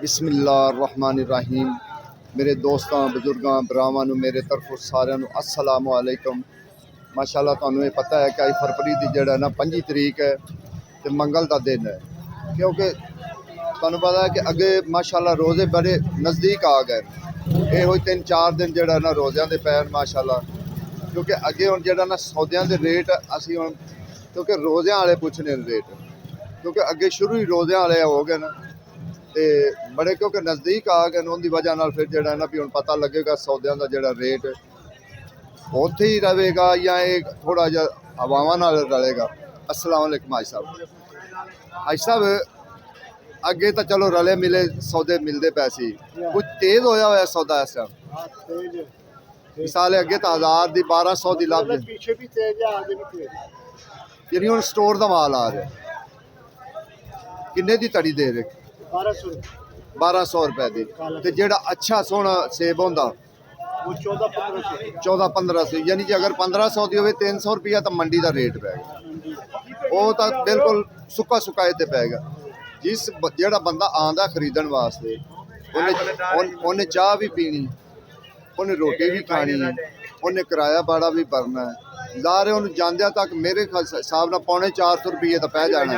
बिस्मिल्लाहिर्रहमानिर्रहीम। मेरे दोस्तों बजुर्गों भरावां नूं मेरे तरफों सारिਆਂ ਨੂੰ अस्सलाम वालेकुम। माशाअल्लाह तुहानूं ये पता है कि आज फरवरी की जिहड़ा ना 25 तरीक है तो मंगल का दिन है, क्योंकि तुहानूं पता है कि अगे माशाअल्लाह रोज़े बड़े नज़दीक आ गए। ये 3-4 दिन जिहड़ा ना रोज़िਆਂ ਦੇ पैन माशाअल्लाह, क्योंकि अगे हुण जिहड़ा ना सौदियां दे रेट असीं हुण क्योंकि रोज़िਆਂ वाले पुछने रेट, क्योंकि अगे शुरू ही रोज़िਆਂ वाले हो गए ना ते बड़े क्योंकि नज़दीक आ गए उनकी वजह नाल फिर जिहड़ा ना भी हुण पता लगेगा सौदियां का जिहड़ा रेट उत्थे ही रहेगा या एक थोड़ा जिहा हवावां नाल रलेगा। अस्सलाम वालेकुम हाजी साहब अगे तो चलो रले मिले सौदे मिलते पैसे कुछ तेज़ होया होया सौदा इस टाइम। मिसाल अगे तो 1000 की 1200 की लभ यानी हुण स्टोर का माल आ रहा किन्ने की तड़ी दे रहे 1200 रुपए की, तो जेड़ा अच्छा सोहना सेब होंदा 14-1500, यानी कि अगर 1500 की हो 300 रुपया तो मंडी का रेट पैगा। वो तो बिल्कुल सुक्का सुक्का इत्ते पैगा। जिस जेड़ा बंदा आंदा खरीदण वास्ते उन्हें चाह भी पीनी, उन्हें रोटी भी खानी, उन्हें किराया भाड़ा भी भरना है। लारे उन्हें जांदिया तक मेरे हिसाब नाल 450 रुपये तो पै जाना।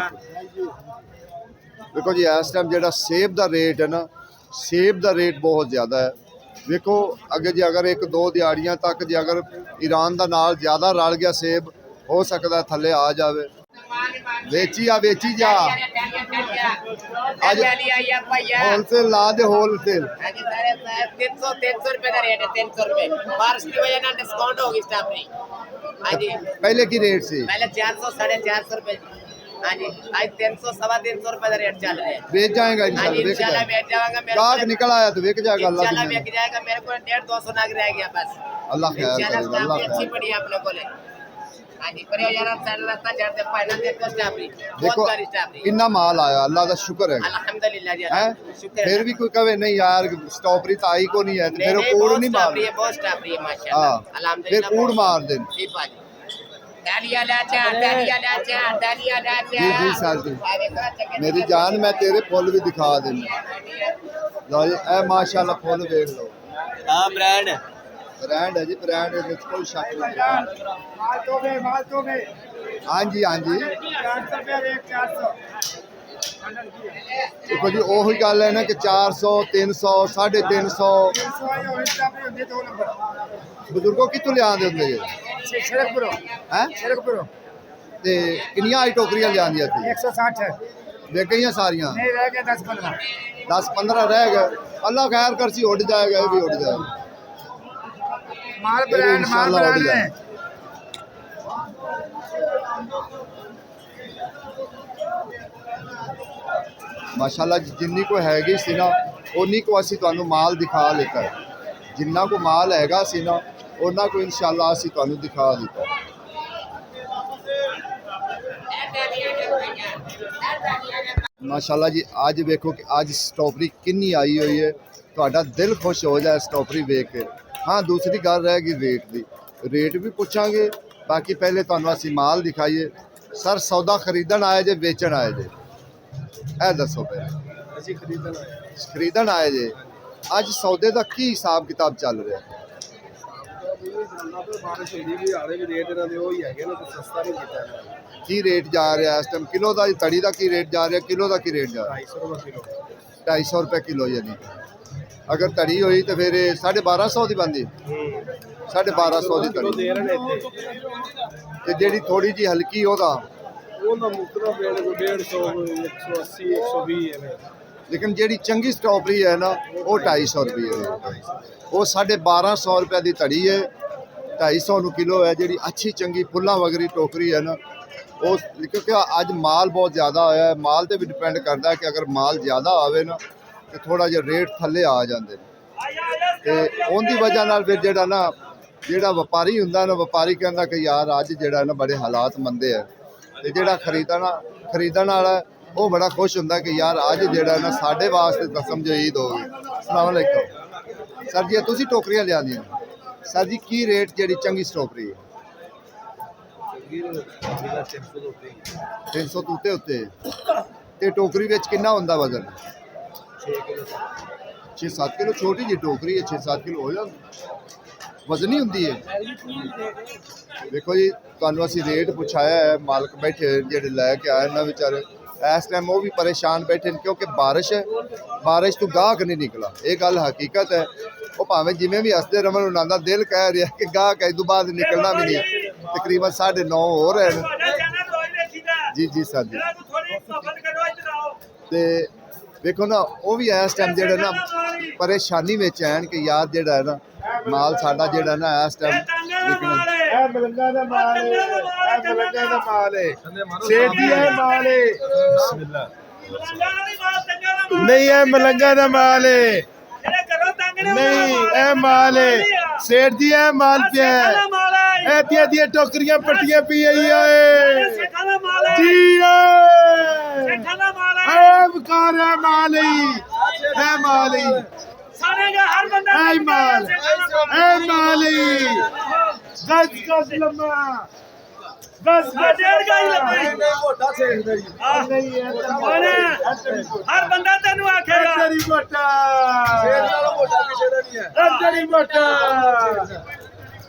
देखो जी इस टाइम जो सेब का रेट है ना, सेब का रेट बहुत ज़्यादा है। देखो अगे जी अगर 1-2 दिहाड़ियां तक जी अगर ईरान का नाल ज़्यादा रल गया सेब हो सकता है थले आ जाए। बेची जा होलसेल ला दे होलसेल 300 रुपए का रेट है। 300 रुपए बारिश की वजह से डिस्काउंट होगी स्टाफ पहले की रेट से पहले 400-450 रुपए। हाँ जी आज 300-325 रुपए का रेट चल रहा है। बेच जाएगा इंशाल्लाह बेच जाएगा। गाहक निकल आया तो बेच जाएगा। इंशाल्लाह बेच जाएगा। मेरे को 150-200 नाग रह गया बस। अल्लाह खैर करे, अल्लाह अच्छी खैर पड़ी अपने को। हाँ जी पर यार रास्ता चढ़ते फाइनल देखो स्टाफ रही बहुत देखो सारी स्टाफ रही। इन्ना माल आया अल्लाह का शुक्र है। अल्हम्दुलिल्लाह जी हैं शुक्र फिर भी कोई कहे नहीं यार स्टॉपरी तो आई को नहीं है, मेरे कूड़ नहीं मार रही है। बहुत स्टाफ रही है माशाल्लाह फिर अल्हम्दुलिल्लाह कूड़ मार देन। जी बाजी दालिया लाचा जी जी सर जी मेरी जान मैं तेरे फुल भी दिखा देना। लो जी ए माशाल्लाह फुल देख लो। हां ब्रांड है जी ब्रांड है, कोई शक नहीं। हाँ जी हाँ जी देखो जी ओही गल है ना कि 400 300 350 बजुर्गों कितों लिया होंगे जी किनिया आई टोकरियां लिया 160 देख गई सारिया नहीं रह गए 10-15 रह गए। अल्लाह खैर कर सी उड़ जाएगा, ये भी उड़ जाएगा। माल ब्रांड उड़ जाए। माशाल्लाह जिन्नी को हैगी सी ना उन्नी को असी तुहानू माल दिखा लेता है। जिन्ना को माल हैगा सी ना उन्ना को इंशाल्लाह असी तुहानू दिखा देता है। माशाल्लाह जी आज देखो कि आज स्ट्रॉबेरी कितनी आई हुई है, तुहाडा दिल खुश हो जाए स्ट्रॉबेरी देख के। हाँ दूसरी गल रहेगी रेट की, रेट भी पूछांगे। बाकी पहले तुहानू असी माल दिखाइए। सर सौदा खरीदण आए जे बेचण आए जे ए दसो पहले खरीदण आए जे अज सौदे का की हिसाब किताब चल रहा है? की रेट जा रहा है इस टाइम? किलो का तड़ी का की रेट जा रहा है? किलो का की रेट जा रहा है? 250 रुपये किलो। यानी अगर तड़ी हुई तो फिर 1250 की बनती 1250 की तड़ी ते जेड़ी थोड़ी जी हल्की होगा लेकिन जेड़ी चंगी स्ट्रॉबेरी है ना वो 250 रुपये है। वो 1250 रुपये की तड़ी है, 250 किलो है। जी अच्छी चंगी फुल्लां वगरी टोकरी है ना वो, क्योंकि अज माल बहुत ज़्यादा होया है। माल पर भी डिपेंड करता है कि अगर माल ज़्यादा आवे ना तो थोड़ा जिहा रेट थले आ जाते हैं। उनकी वजह नाल फिर जेड़ा ना जेड़ा व्यापारी हुंदा ना व्यापारी कहता कि यार अज जेड़ा ना बड़े हालात मंदे है, तो जेड़ा खरीदण वाला वो बड़ा खुश होंदा कि यार अज जेड़ा ना साढ़े वास्ते तो समझो ईद होगी। अस्सलाम वालेकुम सर जी तुसीं टोकरियां लिया दियां सर जी की रेट जेड़ी चंगी स्ट्रॉबेरी है? 300 तो उत्ते उत्ते। टोकरी विच किन्ना हुंदा वजन? 6-7 ਕਿਲੋ ਛੋਟੀ ਜਿਹੀ ਟੋਕਰੀ ਹੈ 6-7 ਕਿਲੋ ਹੋ ਜਾਂਦਾ ਵਜ਼ਨੀ ਹੁੰਦੀ ਹੈ। ਦੇਖੋ ਜੀ ਤੁਹਾਨੂੰ ਅਸੀਂ ਰੇਟ ਪੁੱਛਾਇਆ ਹੈ ਮਾਲਕ ਬੈਠੇ ਜਿਹੜੇ ਲੈ ਕੇ ਆਏ ਨਾ ਵਿਚਾਰੇ ਇਸ ਟਾਈਮ ਉਹ ਵੀ ਪਰੇਸ਼ਾਨ ਬੈਠੇ ਨੇ ਕਿਉਂਕਿ ਬਾਰਿਸ਼ ਹੈ ਬਾਰਿਸ਼ ਤੋਂ ਗਾਹਕ ਨਹੀਂ ਨਿਕਲਾ ਇਹ ਗੱਲ ਹਕੀਕਤ ਹੈ। ਉਹ ਭਾਵੇਂ ਜਿਵੇਂ ਵੀ ਹੱਸਦੇ ਰਮਨ ਉਹਨਾਂ ਦਾ ਦਿਲ ਕਹਿ ਰਿਹਾ ਕਿ ਗਾਹਕ ਇਸ ਤੋਂ ਬਾਅਦ ਨਿਕਲਣਾ ਵੀ ਨਹੀਂ ਤਕਰੀਬਨ 9:30 ਹੋ ਰਹੇ ਨੇ ਜੀ ਜੀ ਸਰ ਜੀ ਤੇ ਵੇਖੋ ਨਾ ਉਹ ਵੀ ਇਸ ਟਾਈਮ ਜਿਹੜਾ ਨਾ ਪਰੇਸ਼ਾਨੀ ਵਿੱਚ ਆਣ ਕਿ ਯਾਰ ਜਿਹੜਾ ਹੈ ਨਾ ਮਾਲ ਸਾਡਾ ਜਿਹੜਾ ਨਾ ਇਸ ਟਾਈਮ ਇਹ ਮਲੰਗਾ ਦਾ ਮਾਲ ਹੈ ਇਹ ਮਲੰਗਾ ਦਾ ਮਾਲ ਹੈ ਸੇਠ ਜੀ ਇਹ ਮਾਲ ਹੈ ਬਿਸਮਿਲ੍ਲਾ ਨਹੀਂ ਇਹ ਮਲੰਗਾ ਦਾ ਮਾਲ ਹੈ ਨਹੀਂ ਇਹ ਮਾਲ ਹੈ ਸੇਠ ਜੀ ਇਹ ਮਾਲ ਪਿਆ ਹੈ ਇਹ ਦੀਆਂ ਟੋਕਰੀਆਂ ਪੱਟੀਆਂ ਪੀ ਆਈ ਓਏ ਜੀ ਓਏ ਇਹ ਬਕਾਰ ਹੈ ਮਾਲ ਹੀ ਇਹ ਮਾਲ ਹੀ हर बंदा ਇਹ ਮਾਲ ਇਹ ਮਾਲ ਹੀ ਗਸ ਲੰਮਾ ਗਸ डेढ़ का ही लंबा ही। ਮੋਟਾ ਸੇਖਦਾ ਜੀ ਨਹੀਂ हर बंदा तेनू आखेगा ਤੇਰੀ ਮੋਟਾ ਸ਼ੇਰ ਨਾਲੋਂ ਮੋਟਾ ਕਿਸੇ ਦਾ ਨਹੀਂ ਹੈ ਤੇਰੀ ਮੋਟਾ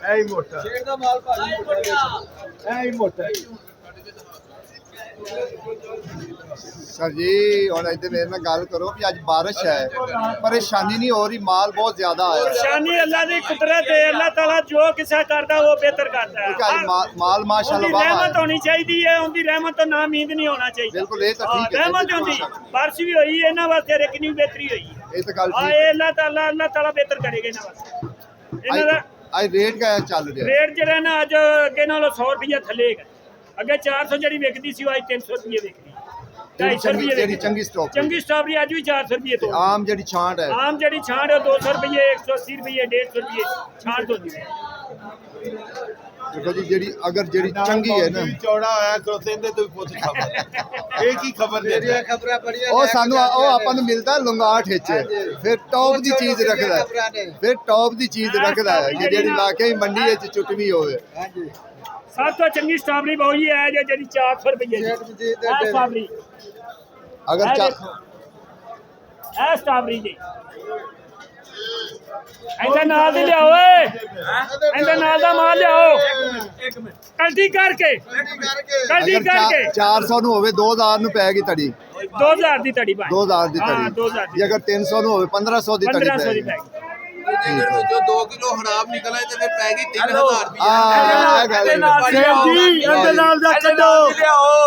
ਐ ਮੋਟਾ ਸ਼ੇਰ ਦਾ ਮਾਲ ਭਾਜੀ ਮੋਟਾ ਐ ਮੋਟਾ सर जी और इधर मेरे ਨਾਲ ਗੱਲ ਕਰੋ ਕਿ ਅੱਜ ਬਾਰਿਸ਼ ਹੈ ਪਰੇਸ਼ਾਨੀ ਨਹੀਂ ਹੋ ਰਹੀ ਮਾਲ ਬਹੁਤ ਜ਼ਿਆਦਾ ਆਇਆ शानी अल्लाह की कुदरत है अल्लाह ताला जो किसा करता वो बेहतर करता है क्योंकि आज माल माशाल्लाह उनकी वाह रहमत होनी चाहिए है उनकी रहमत तो नामीद नहीं होना चाहिए बिल्कुल ये तो ठीक है रहमत होनी बारिश भी हुई है ना वास्ते रेकनी बेहतरी हुई है ये तो गल हाँ ठीक ये अल्लाह ताला बेहतर करेगा इन्हां वास्ते इन्हां दा आज रेट क्या चल रहा है रेट ਜਿਹੜਾ ਨਾ ਅੱਜ ਅੱਗੇ ਨਾਲੋਂ 100 ਰੁਪਏ ਥੱਲੇ ਹੈ ਅੱਗੇ 400 ਜਿਹੜੀ ਵਿਕਦੀ ਸੀ ਉਹ ਅੱਜ 300 ਰੁਪਏ ਵਿਕਦੀ 250 ਰੁਪਏ ਜਿਹੜੀ ਚੰਗੀ ਸਟਾਕ ਚੰਗੀ ਸਟ੍ਰਾਬੇਰੀ ਅੱਜ ਵੀ 400 ਰੁਪਏ ਤੋਂ ਆਮ ਜਿਹੜੀ ਛਾਂਟ ਹੈ ਆਮ ਜਿਹੜੀ ਛਾਂਟ ਹੈ 200 ਰੁਪਏ 180 ਰੁਪਏ 150 ਰੁਪਏ ਛਾਂਟ ਹੁੰਦੀ ਹੈ ਦੇਖੋ ਜੀ ਜਿਹੜੀ ਅਗਰ ਜਿਹੜੀ ਚੰਗੀ ਹੈ ਨਾ ਚੌੜਾ ਹੋਇਆ ਖਲੋਤੇ ਇਹਦੇ ਤੋਂ ਪੁੱਛ ਖਬਰ ਇਹ ਕੀ ਖਬਰ ਦੇ ਰਿਹਾ ਖਬਰਾਂ ਬੜੀਆਂ ਉਹ ਸਾਨੂੰ ਉਹ ਆਪਾਂ ਨੂੰ ਮਿਲਦਾ ਲੰਗਾਟ ਵਿੱਚ ਫਿਰ ਟੌਪ ਦੀ ਚੀਜ਼ ਰੱਖਦਾ ਫਿਰ ਟੌਪ ਦੀ ਚੀਜ਼ ਰੱਖਦਾ ਹੈ ਕਿ ਜਿਹੜੀ ਵਾਕਈ ਮੰਡੀ ਵਿੱਚ ਚੁਟਵੀ ਹੋਵੇ ਹਾਂਜੀ ਸਭ ਤੋਂ ਚੰਗੀ ਸਟ੍ਰਾਬੇਰੀ ਬਹੁੀ ਹੈ ਜਿਹੜੀ 400 ਰੁਪਏ ਦੀ ਇਹ ਸਟ੍ਰਾਬੇਰੀ ਅਗਰ ਇਹ ਸਟ੍ਰਾਬੇਰੀ ਜੀ ਇਹਦਾ ਨਾਲ ਦੀ ਲਿਆਓ ਓਏ ਇਹਦਾ ਨਾਲ ਦਾ ਮਾਲ ਲਿਆਓ ਕਲਟੀ ਕਰਕੇ ਕਲਟੀ ਕਰਕੇ 400 ਨੂੰ ਹੋਵੇ 2000 ਨੂੰ ਪੈ ਗਈ ਤੜੀ 2000 ਦੀ ਤੜੀ ਭਾਈ 2000 ਦੀ ਹਾਂ, ਤੜੀ 2000 ਦੀ ਜੇ ਅਗਰ 300 ਨੂੰ ਹੋਵੇ 1500 ਦੀ ਤੜੀ 1500 ਦੀ ਪੈ ਪੈ ਗਈ ਗਈ ਜੋ 2 ਕਿਲੋ ਹਰਾਮ ਨਿਕਲੇ ਤੇ ਫਿਰ ਪੈ ਗਈ 3000 ਰੁਪਏ ਆ ਇਹ ਗੱਲ ਹੈ। ਸੇਠ ਜੀ ਇਹਦੇ ਨਾਲ ਦਾ ਕੱਢੋ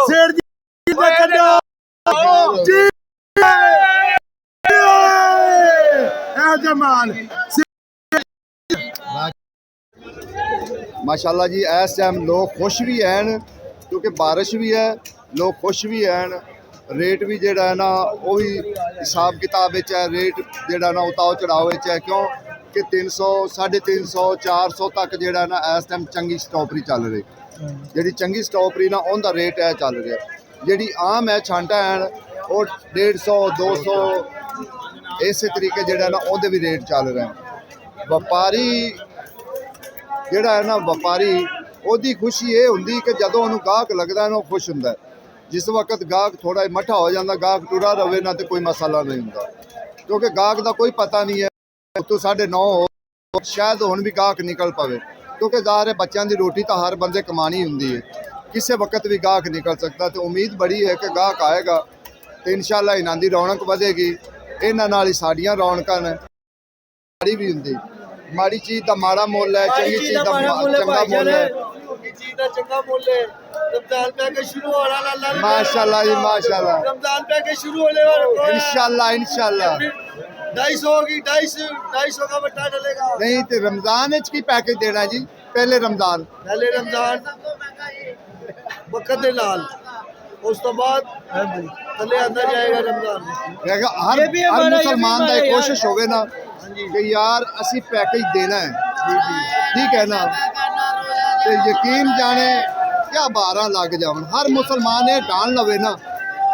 ਸੇਠ ਜੀ ਦਾ ਕੱਢੋ ਜੀ ਇਹ ਜਮਾਲ माशाल्लाह जी इस टाइम लोग खुश भी हैं क्योंकि बारिश भी है लोग खुश भी हैं रेट भी जेड़ा है ना वो भी हिसाब किताब विच है रेट जेड़ा ना उताव चढ़ाव विच है क्यों कि 300 350 400 तक जेड़ा ना इस टाइम चंगी स्टॉपरी चल रही जेड़ी चंगी स्टॉपरी ना उनका रेट है चल रहा जेड़ी आम है छांटा है वो 150 200 इस तरीके जेड़ा ना उहदे भी रेट चल रहे हैं व्यापारी ਜਿਹੜਾ ਹੈ ਨਾ ਵਪਾਰੀ ਉਹਦੀ ਖੁਸ਼ੀ ਇਹ ਹੁੰਦੀ ਕਿ ਜਦੋਂ ਉਹਨੂੰ ਗਾਹਕ ਲੱਗਦਾ ਨਾ ਉਹ ਖੁਸ਼ ਹੁੰਦਾ ਜਿਸ ਵਕਤ ਗਾਹਕ ਥੋੜਾ ਮੱਠਾ ਹੋ ਜਾਂਦਾ ਗਾਹਕ ਟੁਰਾ ਰਵੇ ਨਾ ਤੇ ਕੋਈ ਮਸਲਾ ਨਹੀਂ ਹੁੰਦਾ ਕਿਉਂਕਿ ਗਾਹਕ ਦਾ ਕੋਈ ਪਤਾ ਨਹੀਂ ਹੈ ਤੋਂ 9:30 ਹੋ ਸ਼ਾਇਦ ਹੁਣ ਵੀ ਗਾਹਕ ਨਿਕਲ ਪਵੇ ਕਿਉਂਕਿ ਜ਼ਾਹਰ ਹੈ ਬੱਚਿਆਂ ਦੀ ਰੋਟੀ ਤਾਂ ਹਰ ਬੰਦੇ ਕਮਾਣੀ ਹੁੰਦੀ ਹੈ ਕਿਸੇ ਵਕਤ ਵੀ ਗਾਹਕ ਨਿਕਲ ਸਕਦਾ ਤੇ ਉਮੀਦ ਬੜੀ ਹੈ ਕਿ ਗਾਹਕ ਆਏਗਾ ਤੇ ਇਨਸ਼ਾਅੱਲਾ ਇਹਨਾਂ ਦੀ ਰੌਣਕ ਵਧੇਗੀ ਇਹਨਾਂ ਨਾਲ ਹੀ ਸਾਡੀਆਂ ਰੌਣਕਾਂ ਨੇ ਮਾੜੀ ਵੀ ਹੁੰਦੀ ਮਾੜੀ ਚੀਜ਼ ਦਾ ਮਾੜਾ ਮੁੱਲ ਹੈ ਚੰਗੀ ਚੀਜ਼ ਦਾ ਚੰਗਾ ਮੁੱਲ ਹੈ ਚੀਜ਼ ਦਾ ਚੰਗਾ ਮੁੱਲ ਹੈ रमजान पे के शुरू हो रहा है माशाल्लाह जी माशाल्लाह रमजान पे के शुरू होने वाला इंशाल्लाह इंशाल्लाह 250 होगी 250 का बट्टा डलेगा नहीं तो रमजान की पैकेज देना जी पहले रमजान वक्त दे नाल उस तो बाद थले आंदा जाएगा रमजान हर मुसलमान का कोशिश होवे ना कि यार असी पैकेज देना है ठीक है ना तो यकीन जाने क्या 12 लग जावन हर मुसलमान ये ठान लवे ना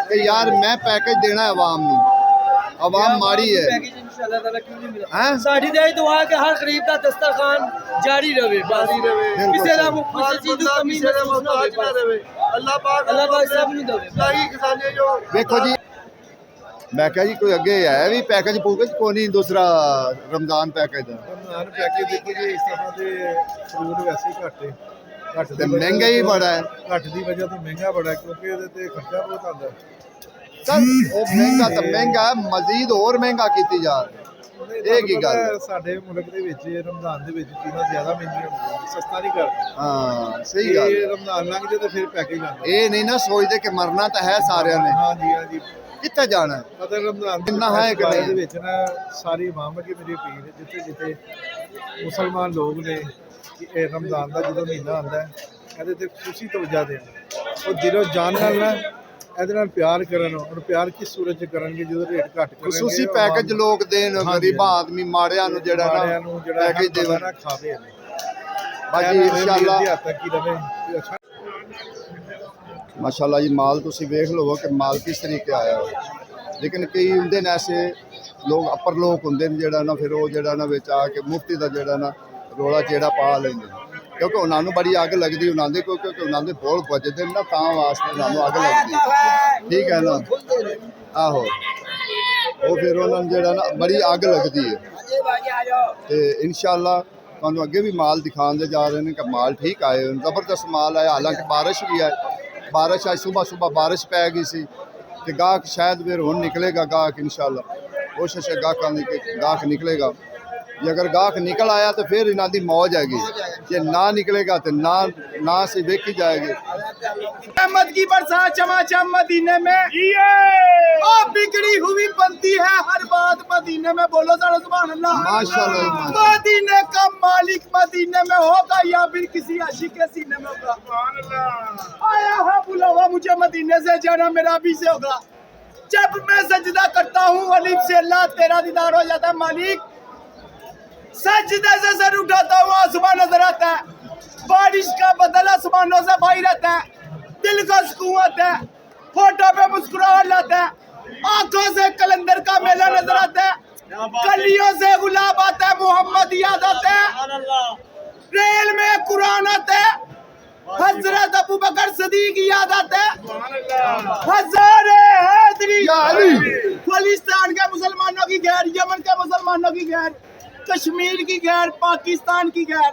कि यार मैं पैकेज देना है आवाम नू आवाम माड़ी है हैं साडी दी दुआ है कि हर गरीब दा दस्तरखान जारी रहे किसी दा किसी चीज दी कमी ना रहे अल्लाह पाक सब नु दे सारी किसाने जो देखो जी मैं क्या जी कोई अगे है भी पैकेज पूकेज को नहीं दूसरा रमजान पैकेज दा ਰਮਜ਼ਾਨ ਪੈਕੇਜ ਦੇਖੋ ਜੀ ਇਸ ਤਰ੍ਹਾਂ ਦੇ ਫਰੂਟ ਵੈਸੇ ਹੀ ਘੱਟ ਹੈ ਘੱਟ ਤੇ ਮਹਿੰਗਾ ਹੀ ਬੜਾ ਹੈ ਘੱਟ ਦੀ ਵਜ੍ਹਾ ਤੋਂ ਮਹਿੰਗਾ ਬੜਾ ਹੈ ਕਿਉਂਕਿ ਇਹਦੇ ਤੇ ਖਰਚਾ ਬਹੁਤ ਆਉਂਦਾ ਹੈ सर वो महंगा तो महंगा है मजीद और महंगा की जा रही ਇਹ ਕੀ ਗੱਲ ਹੈ? ਸਾਡੇ ਮੁਲਕ ਦੇ ਵਿੱਚ ਰਮਜ਼ਾਨ ਦੇ ਵਿੱਚ ਚੀਜ਼ਾਂ ਜ਼ਿਆਦਾ ਮਹਿੰਗੀਆਂ ਹੁੰਦੀਆਂ ਸਸਤਾ ਨਹੀਂ ਕਰਦੇ हाँ सही गल ਇਹ ਰਮਜ਼ਾਨ ਲੰਘ ਜੇ ਤਾਂ ਫਿਰ ਪੈਕੇਜ ਆਉਂਦਾ ये नहीं ना सोचते कि मरना तो है सारे ने ਹਾਂਜੀ ਹਾਂਜੀ कितने जाना है ਮਤਲਬ ਰਮਜ਼ਾਨ ਦੇ ਇੰਨਾ ਹੈ ਕਿ ਬਾਰੇ ਨਹੀਂ? ਦੇ ਵਿੱਚ ਨਾ ਸਾਰੀ ਇਮਾਮ ਅੱਗੇ ਮੇਰੇ ਪੀਰ ਜਿੱਥੇ ਜਿੱਥੇ ਮੁਸਲਮਾਨ ਲੋਕ ਨੇ ਕਿ ਇਹ ਰਮਜ਼ਾਨ ਦਾ ਜਦੋਂ ਮਹੀਨਾ ਆਉਂਦਾ ਹੈ ਇਹਦੇ ਤੇ ਖੁਸ਼ੀ ਤਵਜਾ ਦੇਣ ਉਹ ਦਿਲੋਂ ਜਾਨ ਨਾਲ ਨਾ ਇਹਦੇ ਨਾਲ ਪਿਆਰ ਕਰਨ ਔਰ ਪਿਆਰ ਕਿਸ ਸੂਰਤ ਚ ਕਰਨਗੇ ਜਦੋਂ ਰੇਟ ਘੱਟ ਕਰਨਗੇ ਖਸੂਸੀ ਪੈਕੇਜ ਲੋਕ ਦੇਣ ਗਰੀਬਾਂ ਆਦਮੀ ਮਾੜਿਆਂ ਨੂੰ ਜਿਹੜਾ ਸਾਰਿਆਂ ਨਾ ਨੂੰ ਜਿਹੜਾ ਪੈਕੇਜ ਦੇਵਣ ਨਾ ਖਾਵੇ ਬਾਕੀ ਇਨਸ਼ਾਅੱਲਾ ਤੱਕ ਹੀ ਰਵੇ ਅੱਛਾ माशाल्लाह जी माल तुसी देख लो कि माल किस तरीके आया हो लेकिन कई होंगे ने ऐसे लोग अपर लोग होंगे जेड़ा ना फिर वो जेड़ा ना विच आके मुफ्ती का जेड़ा ना रोला चेड़ा पा लेंगे क्योंकि उन्होंने बड़ी अग लगती उन्होंने क्योंकि उन्होंने बोल बजते ना तां वास्ते उन्होंने अग लगती ठीक है ना आहो वो फिर उन्होंने जेड़ा ना बड़ी अग लगती है तो इंशाअल्लाह तुहानू अगे भी माल दिखाने जा रहे हैं कि माल ठीक आए जबरदस्त माल आया हालांकि बारिश भी है बारिश आज सुबह बारिश पै गई सी ते गाहक शायद फिर हुण निकलेगा गाहक इंशाअल्लाह कोशिश है गाहक निकलेगा जे अगर गाहक निकल आया तो फिर इन्हां दी मौज हैगी जे ना निकलेगा तो ना से देखी जाएगी रहमत की बरसात चमाचम मदीने में ओ बिगड़ी हुई बनती है हर बात मदीने में बोलो सारा सुभान अल्लाह माशाअल्लाह मदीने का मालिक मदीने में होगा या फिर किसी आशिक के सीने में होगा सुभान अल्लाह आया है बुलावा मुझे मदीने से जाना मेरा भी से होगा जब मैं सजदा करता हूँ अलीफ से अल्लाह तेरा दीदार हो जाता है मालिक सजदे से सर उठाता हूँ आसमान नजर आता है बारिश का बदल आसमानों से भाई रहता है दिल का सुकून आता है फोटो पे मुस्कुराहट लाता है आंखों से कलंदर का मेला नजर आता है गलियों से गुलाब आता है मोहम्मद याद आता है रेल में कुरान आता है हजरत अबू बकर सदीक याद आता है हजारे हैदरी फलिस्तान के मुसलमानों की गैर यमन के मुसलमानों की गैर कश्मीर की गैर पाकिस्तान की गैर